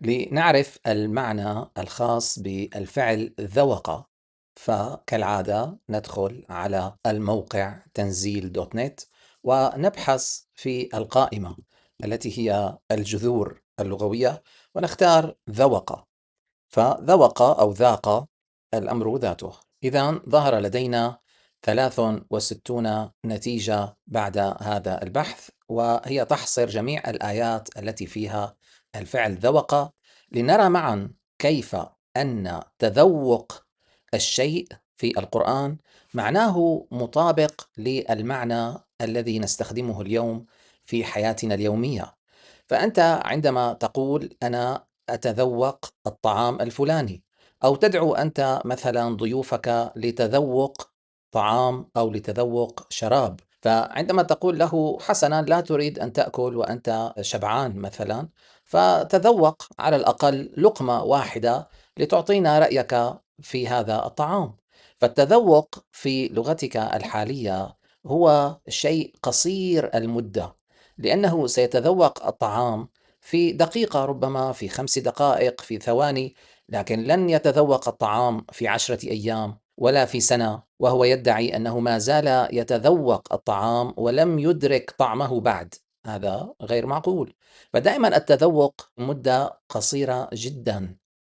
لنعرف المعنى الخاص بالفعل ذوق، فكالعادة ندخل على الموقع تنزيل دوت نت ونبحث في القائمة التي هي الجذور اللغوية ونختار ذوق. فذوق أو ذاق الأمر ذاته. إذا ظهر لدينا 63 نتيجة بعد هذا البحث، وهي تحصر جميع الآيات التي فيها الفعل ذوق، لنرى معا كيف أن تذوق الشيء في القرآن معناه مطابق للمعنى الذي نستخدمه اليوم في حياتنا اليومية. فأنت عندما تقول أنا أتذوق الطعام الفلاني، أو تدعو أنت مثلا ضيوفك لتذوق طعام أو لتذوق شراب، فعندما تقول له حسنا لا تريد أن تأكل وأنت شبعان مثلا، فتذوق على الأقل لقمة واحدة لتعطينا رأيك في هذا الطعام. فالتذوق في لغتك الحالية هو شيء قصير المدة، لأنه سيتذوق الطعام في دقيقة، ربما في 5 دقائق، في ثواني، لكن لن يتذوق الطعام في 10 أيام ولا في سنة، وهو يدعي أنه ما زال يتذوق الطعام ولم يدرك طعمه بعد. هذا غير معقول. فدائما التذوق مدة قصيرة جدا.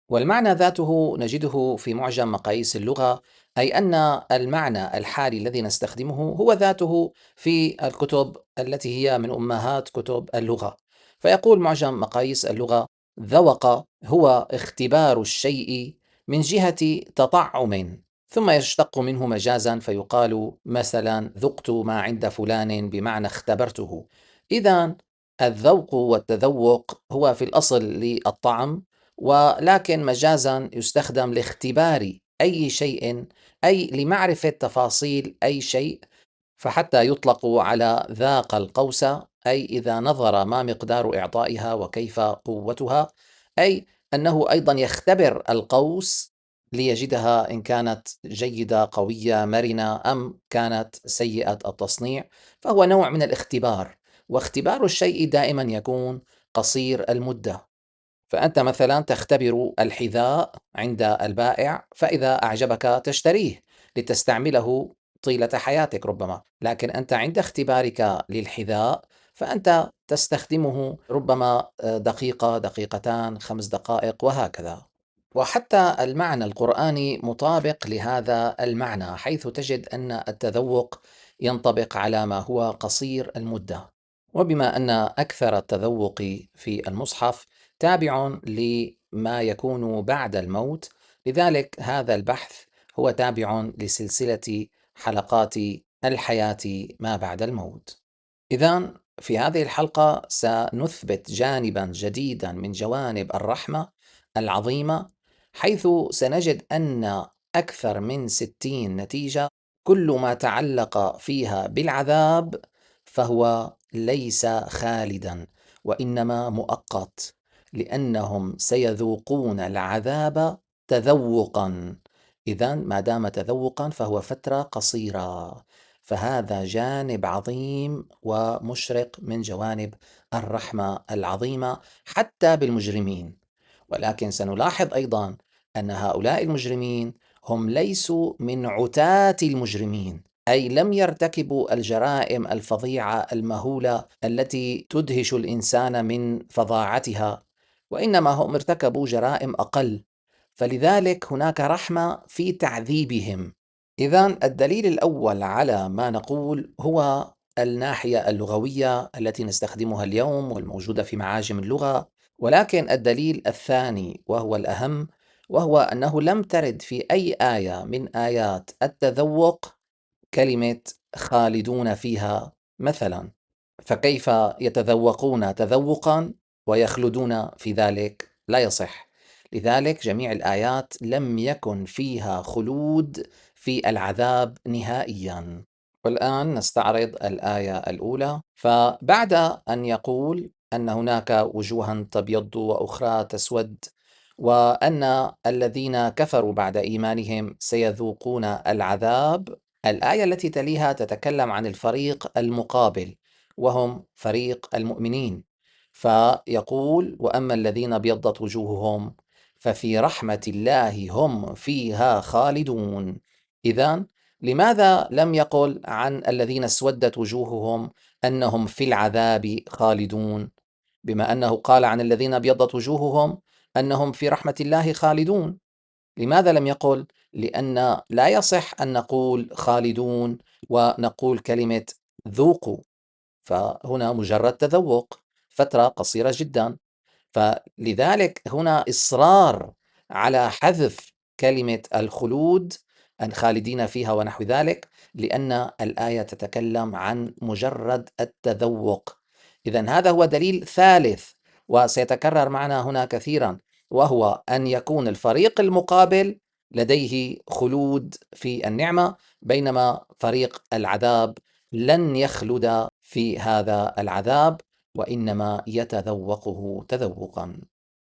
والمعنى ذاته نجده في معجم مقاييس اللغة، أي أن المعنى الحالي الذي نستخدمه هو ذاته في الكتب التي هي من أمهات كتب اللغة. فيقول معجم مقاييس اللغة: ذوق هو اختبار الشيء من جهة تطعم، ثم يشتق منه مجازا فيقال مثلا ذقت ما عند فلان بمعنى اختبرته. إذا الذوق والتذوق هو في الأصل للطعم، ولكن مجازا يستخدم لاختبار أي شيء، أي لمعرفة تفاصيل أي شيء. فحتى يطلق على ذاق القوس، أي إذا نظر ما مقدار إعطائها وكيف قوتها، أي أنه أيضا يختبر القوس ليجدها إن كانت جيدة قوية مرنة أم كانت سيئة التصنيع. فهو نوع من الاختبار، واختبار الشيء دائما يكون قصير المدة. فأنت مثلا تختبر الحذاء عند البائع، فإذا أعجبك تشتريه لتستعمله طيلة حياتك ربما، لكن أنت عند اختبارك للحذاء فأنت تستخدمه ربما دقيقة، دقيقتان، 5 دقائق، وهكذا. وحتى المعنى القرآني مطابق لهذا المعنى، حيث تجد أن التذوق ينطبق على ما هو قصير المدة. وبما أن أكثر التذوق في المصحف تابع لما يكون بعد الموت، لذلك هذا البحث هو تابع لسلسلة حلقات الحياة ما بعد الموت. إذن في هذه الحلقة سنثبت جانبا جديدا من جوانب الرحمة العظيمة، حيث سنجد أن أكثر من 60 نتيجة كل ما تعلق فيها بالعذاب فهو ليس خالدا، وإنما مؤقت، لأنهم سيذوقون العذاب تذوقا. إذن ما دام تذوقا فهو فترة قصيرة. فهذا جانب عظيم ومشرق من جوانب الرحمة العظيمة حتى بالمجرمين. ولكن سنلاحظ أيضا أن هؤلاء المجرمين هم ليسوا من عتاة المجرمين، أي لم يرتكبوا الجرائم الفظيعة المهولة التي تدهش الإنسان من فظاعتها، وإنما هم ارتكبوا جرائم أقل، فلذلك هناك رحمة في تعذيبهم. إذن الدليل الأول على ما نقول هو الناحية اللغوية التي نستخدمها اليوم والموجودة في معاجم اللغة. ولكن الدليل الثاني وهو الأهم، وهو أنه لم ترد في أي آية من آيات التذوق كلمة خالدون فيها مثلا. فكيف يتذوقون تذوقا ويخلدون في ذلك؟ لا يصح. لذلك جميع الآيات لم يكن فيها خلود في العذاب نهائيا. والآن نستعرض الآية الأولى. فبعد أن يقول أن هناك وجوها تبيض وأخرى تسود، وأن الذين كفروا بعد إيمانهم سيذوقون العذاب، الآية التي تليها تتكلم عن الفريق المقابل، وهم فريق المؤمنين. فيقول: وأما الذين ابيضت وجوههم ففي رحمة الله هم فيها خالدون. إذن لماذا لم يقل عن الذين اسودت وجوههم أنهم في العذاب خالدون، بما أنه قال عن الذين ابيضت وجوههم أنهم في رحمة الله خالدون؟ لماذا لم يقل؟ لأن لا يصح أن نقول خالدون ونقول كلمة ذوقوا، فهنا مجرد تذوق فترة قصيرة جدا، فلذلك هنا إصرار على حذف كلمة الخلود، أن خالدين فيها ونحو ذلك، لأن الآية تتكلم عن مجرد التذوق. إذن هذا هو دليل ثالث وسيتكرر معنا هنا كثيرا، وهو أن يكون الفريق المقابل لديه خلود في النعمة، بينما فريق العذاب لن يخلد في هذا العذاب، وإنما يتذوقه تذوقا.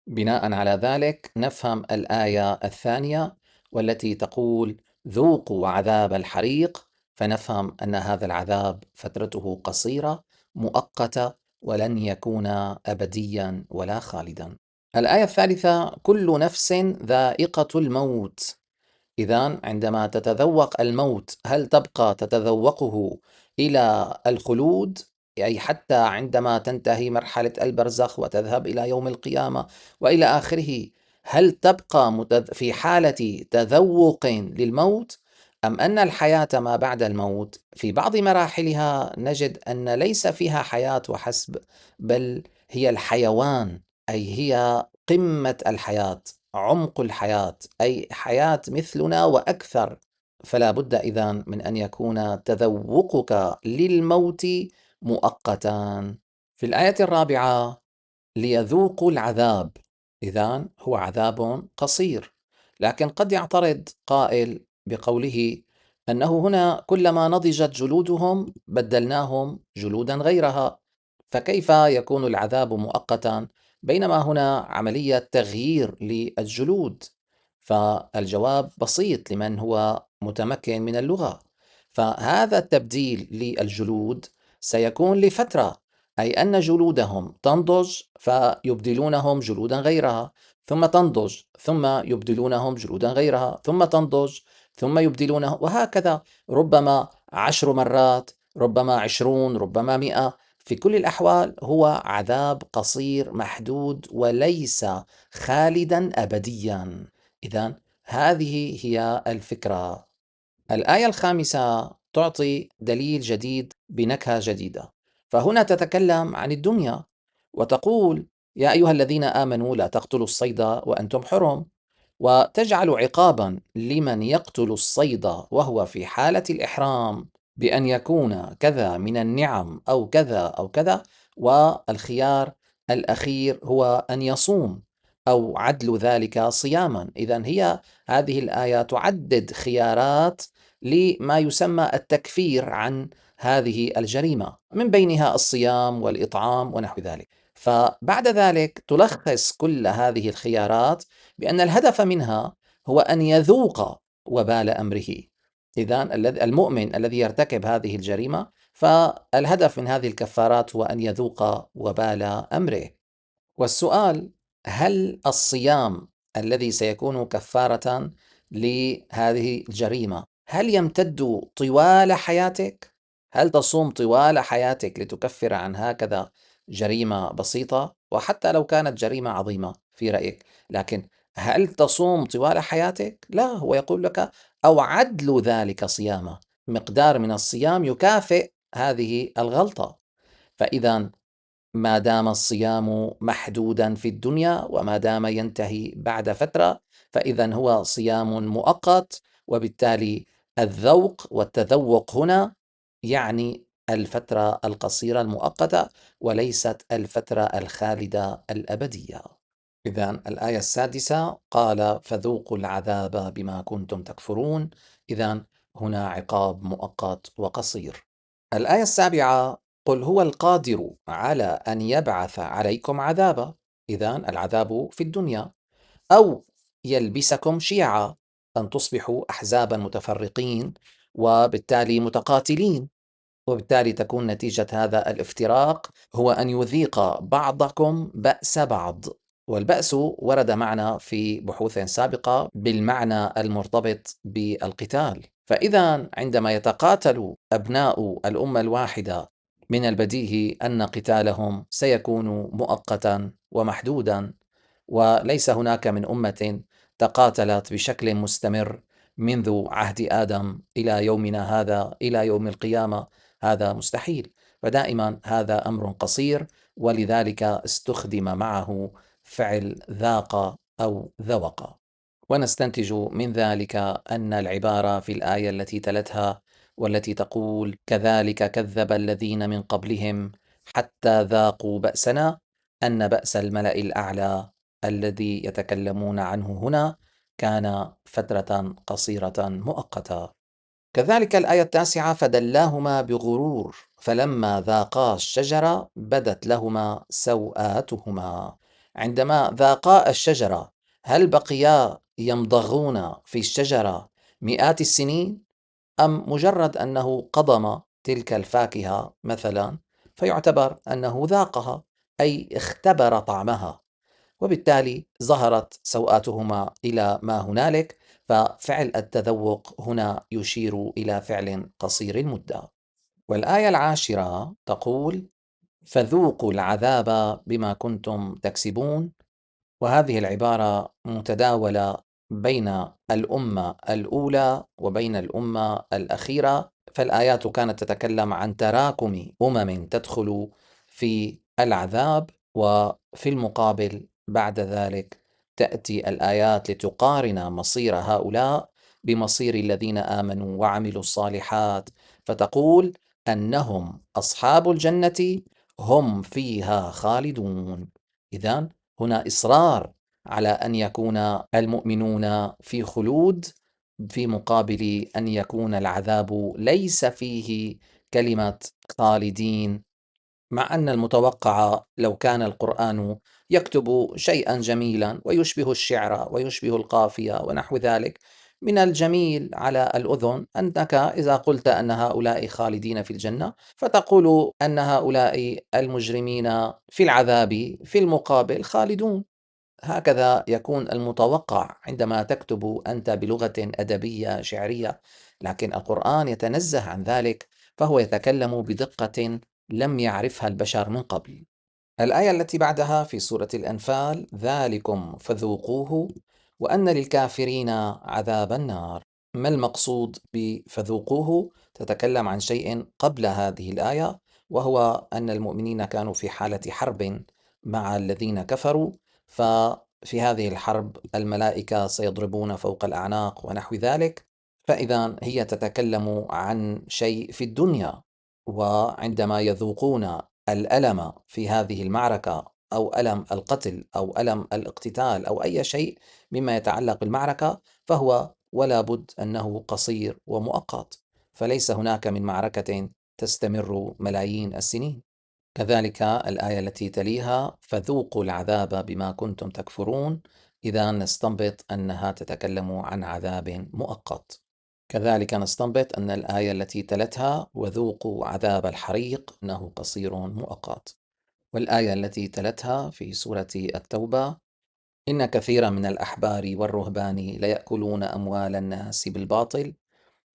بناء على ذلك نفهم الآية الثانية والتي تقول: ذوقوا عذاب الحريق، فنفهم أن هذا العذاب فترته قصيرة مؤقتة ولن يكون أبديا ولا خالدا. الآية الثالثة: كل نفس ذائقة الموت. إذن عندما تتذوق الموت، هل تبقى تتذوقه إلى الخلود، أي حتى عندما تنتهي مرحلة البرزخ وتذهب إلى يوم القيامة وإلى آخره، هل تبقى في حالة تذوق للموت، أم أن الحياة ما بعد الموت في بعض مراحلها نجد أن ليس فيها حياة وحسب، بل هي الحيوان، أي هي قمة الحياة، عمق الحياة، أي حياة مثلنا وأكثر. فلا بد إذن من أن يكون تذوقك للموت مؤقتا. في الآية الرابعة: ليذوقوا العذاب. إذن هو عذاب قصير، لكن قد يعترض قائل بقوله أنه هنا كلما نضجت جلودهم بدلناهم جلودا غيرها، فكيف يكون العذاب مؤقتا بينما هنا عملية تغيير للجلود؟ فالجواب بسيط لمن هو متمكن من اللغة، فهذا التبديل للجلود سيكون لفترة، أي أن جلودهم تنضج فيبدلونهم جلودا غيرها، ثم تنضج ثم يبدلونهم جلودا غيرها، ثم تنضج ثم يبدلونه، وهكذا ربما 10 مرات، ربما 20، ربما 100. في كل الأحوال هو عذاب قصير محدود وليس خالدا أبديا. إذن هذه هي الفكرة. الآية الخامسة تعطي دليل جديد بنكهة جديدة، فهنا تتكلم عن الدنيا وتقول: يا أيها الذين آمنوا لا تقتلوا الصيد وأنتم حرم، وتجعل عقابا لمن يقتل الصيد وهو في حالة الإحرام بأن يكون كذا من النعم أو كذا أو كذا، والخيار الأخير هو أن يصوم أو عدل ذلك صياما. إذن هي هذه الآية تعدد خيارات لما يسمى التكفير عن هذه الجريمة، من بينها الصيام والإطعام ونحو ذلك. فبعد ذلك تلخص كل هذه الخيارات بأن الهدف منها هو أن يذوق وبال أمره. إذن المؤمن الذي يرتكب هذه الجريمة، فالهدف من هذه الكفارات هو أن يذوق وبال أمره. والسؤال: هل الصيام الذي سيكون كفارة لهذه الجريمة هل يمتد طوال حياتك؟ هل تصوم طوال حياتك لتكفر عن هكذا جريمة بسيطة، وحتى لو كانت جريمة عظيمة في رأيك، لكن هل تصوم طوال حياتك؟ لا، هو يقول لك: أو عدل ذلك صيامة، مقدار من الصيام يكافئ هذه الغلطة. فإذا ما دام الصيام محدودا في الدنيا وما دام ينتهي بعد فترة، فإذا هو صيام مؤقت، وبالتالي الذوق والتذوق هنا يعني الفترة القصيرة المؤقتة وليست الفترة الخالدة الأبدية. إذن الآية السادسة قال: فذوقوا العذاب بما كنتم تكفرون. إذن هنا عقاب مؤقت وقصير. الآية السابعة: قل هو القادر على أن يبعث عليكم عذابا. إذن العذاب في الدنيا، أو يلبسكم شيعا، أن تصبحوا أحزابا متفرقين وبالتالي متقاتلين. وبالتالي تكون نتيجة هذا الافتراق هو أن يذيق بعضكم بأس بعض. والبأس ورد معنا في بحوث سابقة بالمعنى المرتبط بالقتال، فإذا عندما يتقاتل أبناء الأمة الواحدة من البديهي أن قتالهم سيكون مؤقتا ومحدودا، وليس هناك من أمة تقاتلت بشكل مستمر منذ عهد آدم إلى يومنا هذا إلى يوم القيامة، هذا مستحيل. فدائما هذا أمر قصير، ولذلك استخدم معه فعل ذاق أو ذوق. ونستنتج من ذلك أن العبارة في الآية التي تلتها والتي تقول كذلك كذب الذين من قبلهم حتى ذاقوا بأسنا، أن بأس الملأ الأعلى الذي يتكلمون عنه هنا كان فترة قصيرة مؤقتة. كذلك الآية 9 فدلاهما بغرور فلما ذاقا الشجرة بدت لهما سوآتهما. عندما ذاقا الشجرة هل بقيا يمضغون في الشجرة مئات السنين، أم مجرد أنه قضم تلك الفاكهة مثلا فيعتبر أنه ذاقها أي اختبر طعمها، وبالتالي ظهرت سوآتهما إلى ما هنالك. ففعل التذوق هنا يشير إلى فعل قصير المدة. والآية 10 تقول فذوقوا العذاب بما كنتم تكسبون، وهذه العبارة متداولة بين الأمة الأولى وبين الأمة الأخيرة، فالآيات كانت تتكلم عن تراكم تدخل في العذاب، وفي المقابل بعد ذلك تأتي الآيات لتقارن مصير هؤلاء بمصير الذين آمنوا وعملوا الصالحات، فتقول أنهم أصحاب الجنة هم فيها خالدون. إذن هنا إصرار على أن يكون المؤمنون في خلود، في مقابل أن يكون العذاب ليس فيه كلمة خالدين، مع أن المتوقع لو كان القرآن يكتب شيئا جميلا ويشبه الشعر ويشبه القافية ونحو ذلك، من الجميل على الأذن أنك إذا قلت أن هؤلاء خالدين في الجنة فتقول أن هؤلاء المجرمين في العذاب في المقابل خالدون. هكذا يكون المتوقع عندما تكتب أنت بلغة أدبية شعرية، لكن القرآن يتنزه عن ذلك، فهو يتكلم بدقة لم يعرفها البشر من قبل. الآية التي بعدها في سورة الأنفال ذلكم فذوقوه وأن للكافرين عذاب النار. ما المقصود بفذوقوه؟ تتكلم عن شيء قبل هذه الآية، وهو أن المؤمنين كانوا في حالة حرب مع الذين كفروا، ففي هذه الحرب الملائكة سيضربون فوق الأعناق ونحو ذلك، فإذا هي تتكلم عن شيء في الدنيا، وعندما يذوقون الألم في هذه المعركة أو ألم القتل أو ألم الاقتتال أو أي شيء مما يتعلق بالمعركة، فهو ولا بد أنه قصير ومؤقت، فليس هناك من معركة تستمر ملايين السنين. كذلك الآية التي تليها فذوقوا العذاب بما كنتم تكفرون، إذا نستنبط أنها تتكلم عن عذاب مؤقت. كذلك نستنبط أن الآية التي تلتها وذوقوا عذاب الحريق أنه قصير مؤقت. والآية التي تلتها في سورة التوبة إن كثيرا من الأحبار والرهبان ليأكلون أموال الناس بالباطل،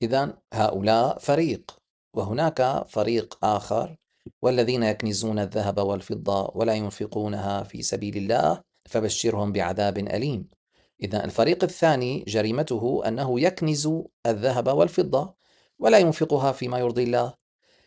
إذن هؤلاء فريق، وهناك فريق آخر والذين يكنزون الذهب والفضة ولا ينفقونها في سبيل الله فبشرهم بعذاب أليم. إذن الفريق الثاني جريمته أنه يكنز الذهب والفضة ولا ينفقها فيما يرضي الله،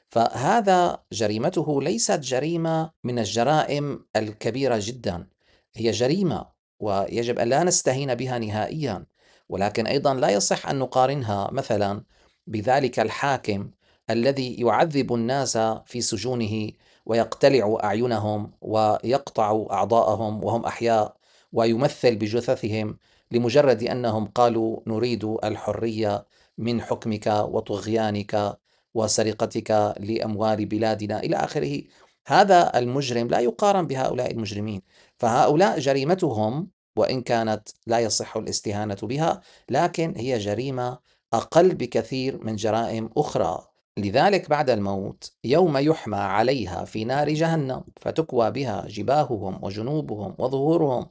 فهذا جريمته ليست جريمة من الجرائم الكبيرة جدا، هي جريمة ويجب أن لا نستهين بها نهائيا، ولكن أيضا لا يصح أن نقارنها مثلا بذلك الحاكم الذي يعذب الناس في سجونه ويقتلع أعينهم ويقطع أعضاءهم وهم أحياء ويمثل بجثثهم لمجرد أنهم قالوا نريد الحرية من حكمك وطغيانك وسرقتك لأموال بلادنا إلى آخره. هذا المجرم لا يقارن بهؤلاء المجرمين، فهؤلاء جريمتهم وإن كانت لا يصح الاستهانة بها، لكن هي جريمة أقل بكثير من جرائم أخرى، لذلك بعد الموت يوم يحمى عليها في نار جهنم فتكوى بها جباههم وجنوبهم وظهورهم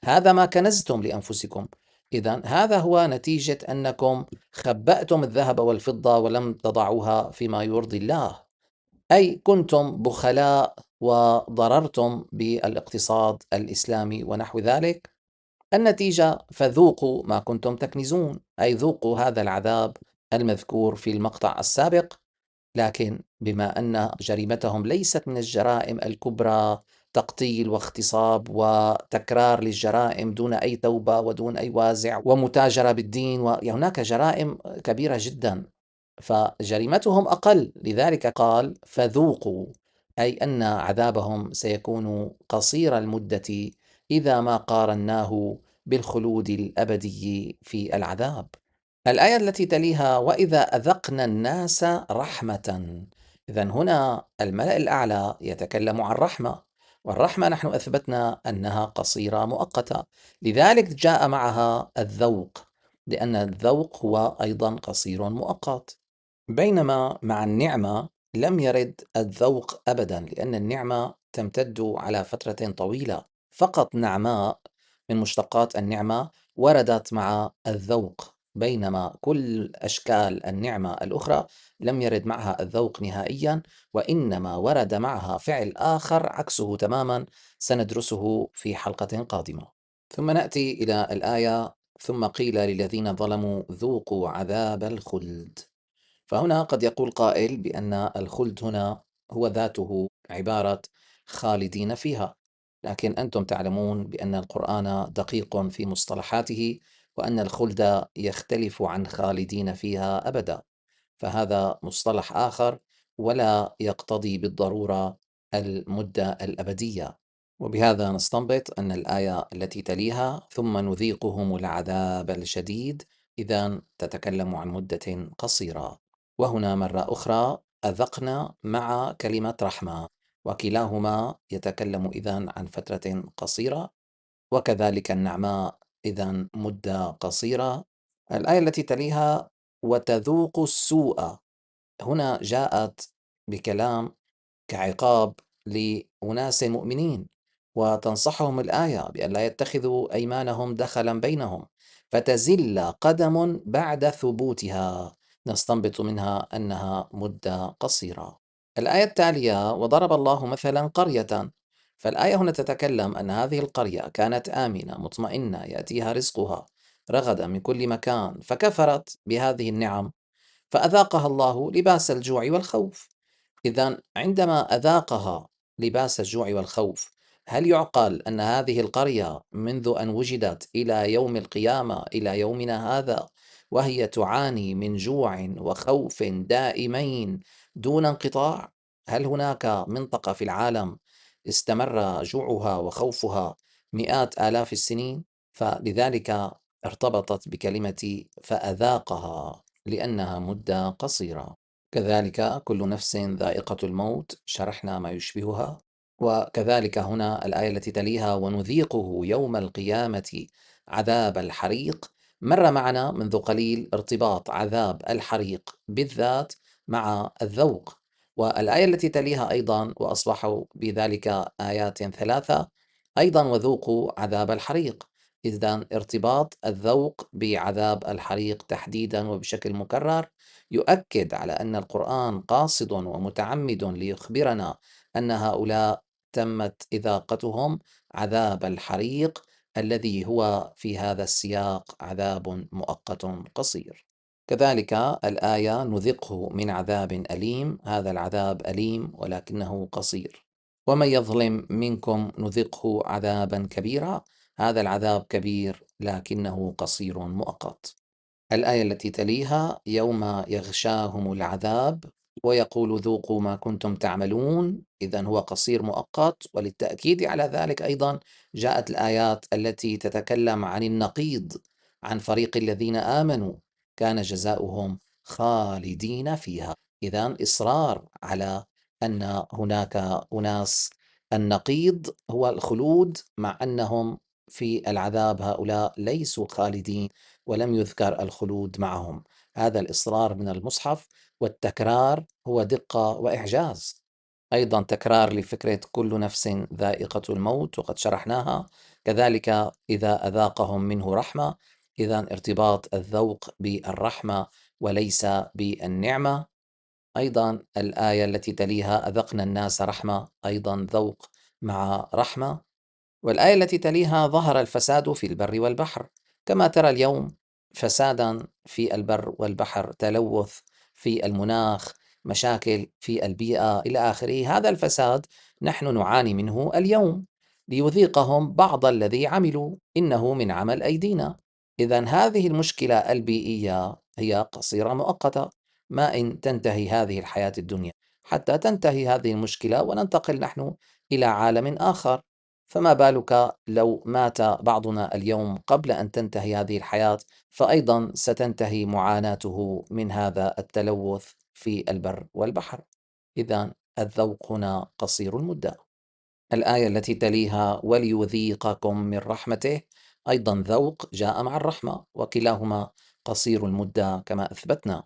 هذا ما كنزتم لأنفسكم. إذن هذا هو نتيجة أنكم خبأتم الذهب والفضة ولم تضعوها فيما يرضي الله، أي كنتم بخلاء وضررتم بالاقتصاد الإسلامي ونحو ذلك. النتيجة فذوقوا ما كنتم تكنزون، أي ذوقوا هذا العذاب المذكور في المقطع السابق. لكن بما أن جريمتهم ليست من الجرائم الكبرى، تقتيل واغتصاب وتكرار للجرائم دون أي توبة ودون أي وازع ومتاجرة بالدين، وهناك جرائم كبيرة جدا، فجريمتهم أقل. لذلك قال فذوقوا، أي أن عذابهم سيكون قصير المدة إذا ما قارناه بالخلود الأبدي في العذاب. الآية التي تليها وإذا أذقنا الناس رحمة. إذن هنا الملأ الأعلى يتكلم عن رحمة، والرحمة نحن أثبتنا أنها قصيرة مؤقتة، لذلك جاء معها الذوق، لأن الذوق هو أيضا قصير مؤقت. بينما مع النعمة لم يرد الذوق أبدا، لأن النعمة تمتد على فترة طويلة. فقط نعماء من مشتقات النعمة وردت مع الذوق، بينما كل أشكال النعمة الأخرى لم يرد معها الذوق نهائيا، وإنما ورد معها فعل آخر عكسه تماما سندرسه في حلقة قادمة. ثم نأتي إلى الآية ثم قيل للذين ظلموا ذوقوا عذاب الخلد. فهنا قد يقول قائل بأن الخلد هنا هو ذاته عبارة خالدين فيها، لكن أنتم تعلمون بأن القرآن دقيق في مصطلحاته، وأن الخلد يختلف عن خالدين فيها أبدا، فهذا مصطلح آخر ولا يقتضي بالضرورة المدة الأبدية. وبهذا نستنبط أن الآية التي تليها ثم نذيقهم العذاب الشديد إذا تتكلم عن مدة قصيرة، وهنا مرة أخرى أذقنا مع كلمة رحمة، وكلاهما يتكلم إذن عن فترة قصيرة، وكذلك النعماء إذن مدة قصيرة. الآية التي تليها وتذوق السوء، هنا جاءت بكلام كعقاب لأناس مؤمنين، وتنصحهم الآية بأن لا يتخذوا أيمانهم دخلا بينهم فتزل قدم بعد ثبوتها، نستنبط منها أنها مدة قصيرة. الآية التالية وضرب الله مثلا قرية، فالآية هنا تتكلم أن هذه القرية كانت آمنة مطمئنة يأتيها رزقها رغدا من كل مكان، فكفرت بهذه النعم فأذاقها الله لباس الجوع والخوف. إذن عندما أذاقها لباس الجوع والخوف، هل يعقل أن هذه القرية منذ أن وجدت إلى يوم القيامة إلى يومنا هذا وهي تعاني من جوع وخوف دائمين دون انقطاع؟ هل هناك منطقة في العالم استمر جوعها وخوفها مئات آلاف السنين؟ فلذلك ارتبطت بكلمة فأذاقها لأنها مدة قصيرة. كذلك كل نفس ذائقة الموت شرحنا ما يشبهها، وكذلك هنا الآية التي تليها ونذيقه يوم القيامة عذاب الحريق، مر معنا منذ قليل ارتباط عذاب الحريق بالذات مع الذوق. والآية التي تليها أيضا وأصبحوا بذلك آيات ثلاثة أيضا وذوقوا عذاب الحريق، إذن ارتباط الذوق بعذاب الحريق تحديدا وبشكل مكرر يؤكد على أن القرآن قاصد ومتعمد ليخبرنا أن هؤلاء تمت إذاقتهم عذاب الحريق الذي هو في هذا السياق عذاب مؤقت قصير. كذلك الآية نذقه من عذاب أليم، هذا العذاب أليم ولكنه قصير. ومن يظلم منكم نذقه عذابا كبيرا، هذا العذاب كبير لكنه قصير مؤقت. الآية التي تليها يوم يغشاهم العذاب ويقول ذوقوا ما كنتم تعملون، إذن هو قصير مؤقت. وللتأكيد على ذلك أيضا جاءت الآيات التي تتكلم عن النقيض، عن فريق الذين آمنوا كان جزاؤهم خالدين فيها. إذن إصرار على أن هناك أناس النقيض هو الخلود، مع أنهم في العذاب هؤلاء ليسوا خالدين ولم يذكر الخلود معهم. هذا الإصرار من المصحف، والتكرار هو دقة وإعجاز. أيضا تكرار لفكرة كل نفس ذائقة الموت، وقد شرحناها. كذلك إذا أذاقهم منه رحمة، إذا ارتباط الذوق بالرحمة وليس بالنعمة. أيضا الآية التي تليها أذقنا الناس رحمة، أيضا ذوق مع رحمة. والآية التي تليها ظهر الفساد في البر والبحر، كما ترى اليوم فسادا في البر والبحر، تلوث في المناخ، مشاكل في البيئة إلى آخره. هذا الفساد نحن نعاني منه اليوم، ليذيقهم بعض الذي عملوا إنه من عمل أيدينا. إذا هذه المشكلة البيئية هي قصيرة مؤقتة، ما إن تنتهي هذه الحياة الدنيا حتى تنتهي هذه المشكلة وننتقل نحن إلى عالم آخر. فما بالك لو مات بعضنا اليوم قبل أن تنتهي هذه الحياة، فأيضا ستنتهي معاناته من هذا التلوث في البر والبحر. إذا الذوق هنا قصير المدة. الآية التي تليها وليذيقكم من رحمته، أيضا ذوق جاء مع الرحمة، وكلاهما قصير المدة كما أثبتنا.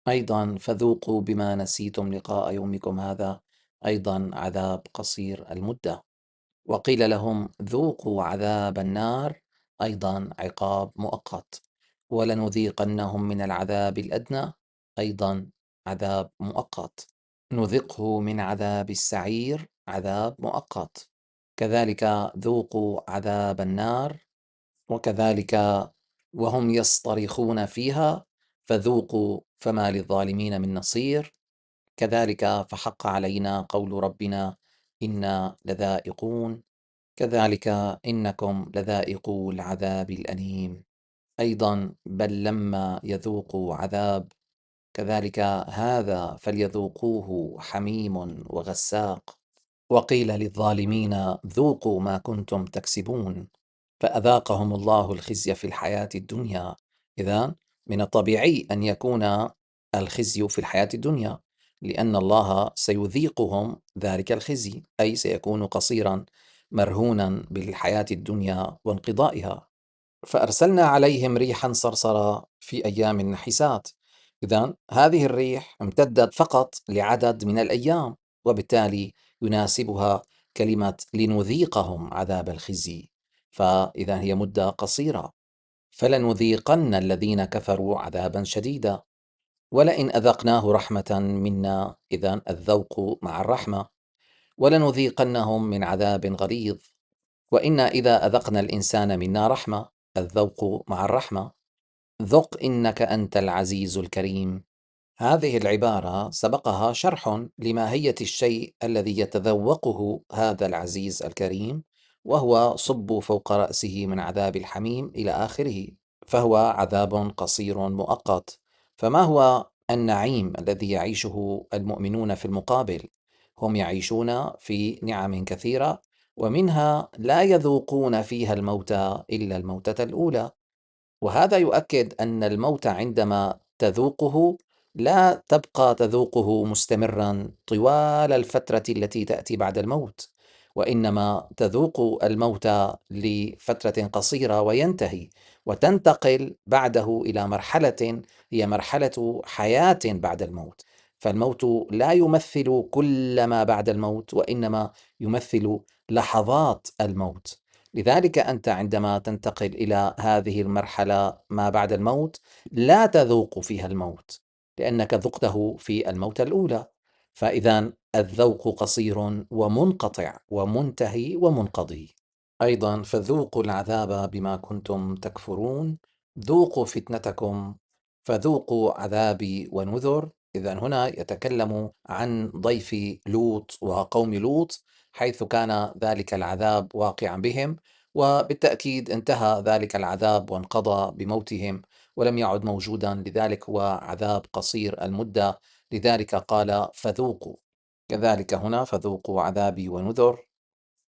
أيضا فذوقوا بما نسيتم لقاء يومكم هذا، أيضا عذاب قصير المدة. وقيل لهم ذوقوا عذاب النار، أيضا عقاب مؤقت. ولنذيقنهم من العذاب الأدنى، أيضا عذاب مؤقت. نذقه من عذاب السعير، عذاب مؤقت. كذلك ذوقوا عذاب النار، وكذلك وهم يصطرخون فيها فذوقوا فما للظالمين من نصير. كذلك فحق علينا قول ربنا إنا لذائقون. كذلك إنكم لذائقو العذاب الأليم. أيضا بل لما يذوقوا عذاب، كذلك هذا فليذوقوه حميم وغساق. وقيل للظالمين ذوقوا ما كنتم تكسبون، فأذاقهم الله الخزي في الحياة الدنيا. إذن من الطبيعي أن يكون الخزي في الحياة الدنيا، لأن الله سيذيقهم ذلك الخزي، أي سيكون قصيرا مرهونا بالحياة الدنيا وانقضائها. فأرسلنا عليهم ريحا صرصرا في أيام نحسات. إذن هذه الريح امتدت فقط لعدد من الأيام، وبالتالي يناسبها كلمة لنذيقهم عذاب الخزي، فإذا هي مدة قصيرة. فلنذيقن الذين كفروا عذابا شديدا، ولئن أذقناه رحمة منا، إذن الذوق مع الرحمة. ولنذيقنهم من عذاب غليظ، وإنا إذا أذقنا الإنسان منا رحمة، الذوق مع الرحمة. ذق إنك أنت العزيز الكريم. هذه العبارة سبقها شرح لماهية الشيء الذي يتذوقه هذا العزيز الكريم، وهو صب فوق رأسه من عذاب الحميم إلى آخره، فهو عذاب قصير مؤقت. فما هو النعيم الذي يعيشه المؤمنون في المقابل؟ هم يعيشون في نعم كثيرة، ومنها لا يذوقون فيها الموت إلا الموتة الأولى. وهذا يؤكد أن الموت عندما تذوقه لا تبقى تذوقه مستمرا طوال الفترة التي تأتي بعد الموت، وإنما تذوق الموت لفترة قصيرة وينتهي، وتنتقل بعده إلى مرحلة هي مرحلة حياة بعد الموت. فالموت لا يمثل كل ما بعد الموت، وإنما يمثل لحظات الموت. لذلك أنت عندما تنتقل إلى هذه المرحلة ما بعد الموت لا تذوق فيها الموت، لأنك ذقته في الموتة الأولى. فإذا الذوق قصير ومنقطع ومنتهي ومنقضي. أيضا فذوقوا العذاب بما كنتم تكفرون، ذوقوا فتنتكم فذوقوا عذابي ونذر. إذا هنا يتكلم عن ضيف لوط وقوم لوط، حيث كان ذلك العذاب واقعا بهم، وبالتأكيد انتهى ذلك العذاب وانقضى بموتهم ولم يعد موجودا، لذلك هو عذاب قصير المدة، لذلك قال فذوقوا. كذلك هنا فذوقوا عذابي ونذر.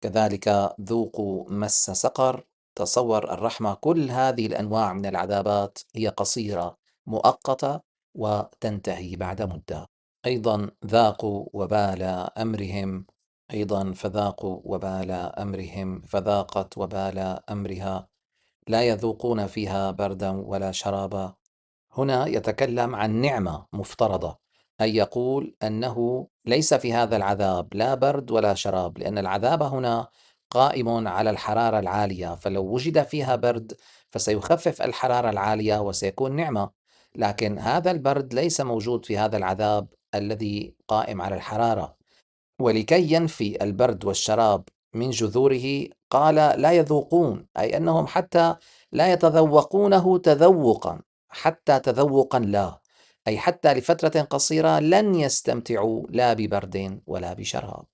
كذلك ذوقوا مس سقر. تصور الرحمة، كل هذه الأنواع من العذابات هي قصيرة مؤقتة وتنتهي بعد مدة. أيضا ذاقوا وبال أمرهم، أيضا فذاقوا وبال أمرهم، فذاقت وبال أمرها، لا يذوقون فيها بردا ولا شرابا. هنا يتكلم عن نعمة مفترضة، أي يقول أنه ليس في هذا العذاب لا برد ولا شراب، لأن العذاب هنا قائم على الحرارة العالية، فلو وجد فيها برد فسيخفف الحرارة العالية وسيكون نعمة، لكن هذا البرد ليس موجود في هذا العذاب الذي قائم على الحرارة. ولكي ينفي البرد والشراب من جذوره قال لا يذوقون، أي أنهم حتى لا يتذوقونه تذوقا، حتى تذوقا لا، أي حتى لفترة قصيرة لن يستمتعوا لا ببرد ولا بشراب.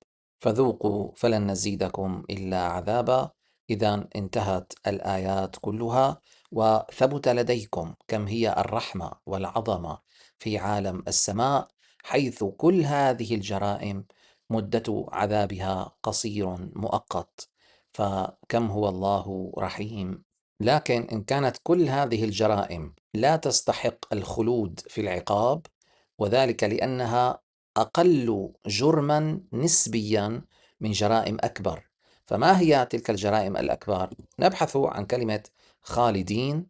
فذوقوا فلن نزيدكم إلا عذابا. إذا انتهت الآيات كلها، وثبت لديكم كم هي الرحمة والعظمة في عالم السماء، حيث كل هذه الجرائم مدة عذابها قصير مؤقت، فكم هو الله رحيم. لكن إن كانت كل هذه الجرائم لا تستحق الخلود في العقاب، وذلك لأنها أقل جرما نسبيا من جرائم أكبر، فما هي تلك الجرائم الأكبر؟ نبحث عن كلمة خالدين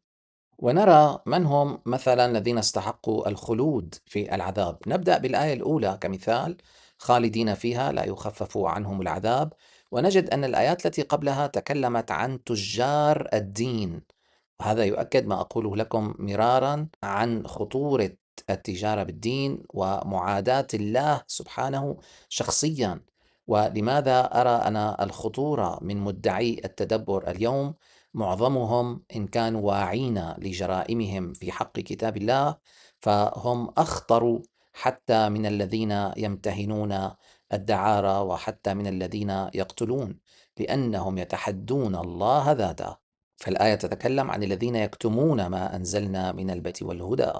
ونرى من هم مثلا الذين استحقوا الخلود في العذاب. نبدأ بالآية الأولى كمثال: خالدين فيها لا يخفف عنهم العذاب. ونجد أن الآيات التي قبلها تكلمت عن تجار الدين، وهذا يؤكد ما أقوله لكم مرارا عن خطورة التجارة بالدين ومعاداة الله سبحانه شخصيا. ولماذا أرى أنا الخطورة من مدعي التدبر اليوم؟ معظمهم إن كانوا واعين لجرائمهم في حق كتاب الله فهم أخطر حتى من الذين يمتهنون الدعارة، وحتى من الذين يقتلون، لأنهم يتحدون الله ذاته. فالآية تتكلم عن الذين يكتمون ما أنزلنا من البيت والهدى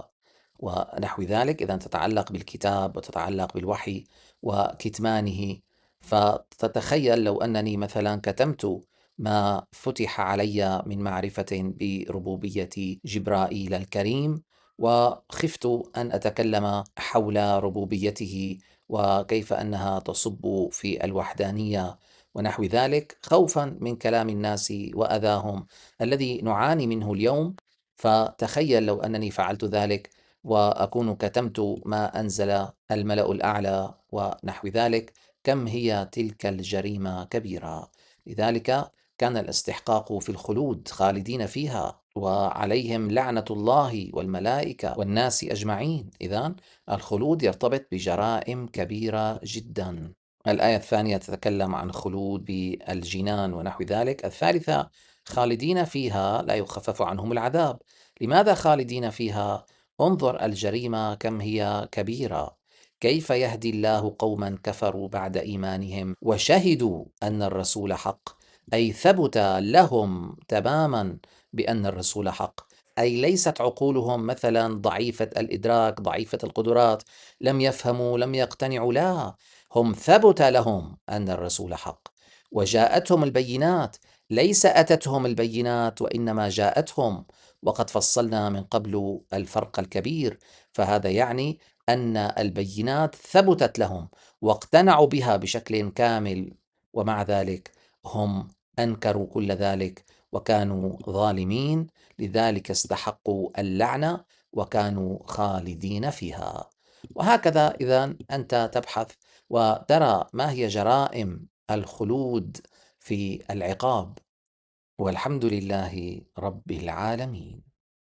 ونحو ذلك، إذا تتعلق بالكتاب وتتعلق بالوحي وكتمانه. فتتخيل لو أنني مثلا كتمت ما فتح علي من معرفة بربوبية جبرائيل الكريم، وخفت أن أتكلم حول ربوبيته وكيف أنها تصب في الوحدانية ونحو ذلك، خوفا من كلام الناس وأذاهم الذي نعاني منه اليوم. فتخيل لو أنني فعلت ذلك وأكون كتمت ما أنزل الملأ الأعلى ونحو ذلك، كم هي تلك الجريمة كبيرة. لذلك كان الاستحقاق في الخلود، خالدين فيها وعليهم لعنة الله والملائكة والناس أجمعين. إذن الخلود يرتبط بجرائم كبيرة جدا. الآية الثانية تتكلم عن خلود بالجنان ونحو ذلك. الثالثة: خالدين فيها لا يخفف عنهم العذاب. لماذا خالدين فيها؟ انظر الجريمة كم هي كبيرة. كيف يهدي الله قوما كفروا بعد إيمانهم وشهدوا أن الرسول حق، أي ثبت لهم تماما بأن الرسول حق، أي ليست عقولهم مثلا ضعيفة الإدراك ضعيفة القدرات، لم يفهموا لم يقتنعوا، لا، هم ثبت لهم أن الرسول حق وجاءتهم البينات. ليس أتتهم البينات وإنما جاءتهم، وقد فصلنا من قبل الفرق الكبير. فهذا يعني أن البينات ثبتت لهم واقتنعوا بها بشكل كامل، ومع ذلك هم أنكروا كل ذلك وكانوا ظالمين، لذلك استحقوا اللعنة وكانوا خالدين فيها. وهكذا إذا أنت تبحث وترى ما هي جرائم الخلود في العقاب، والحمد لله رب العالمين.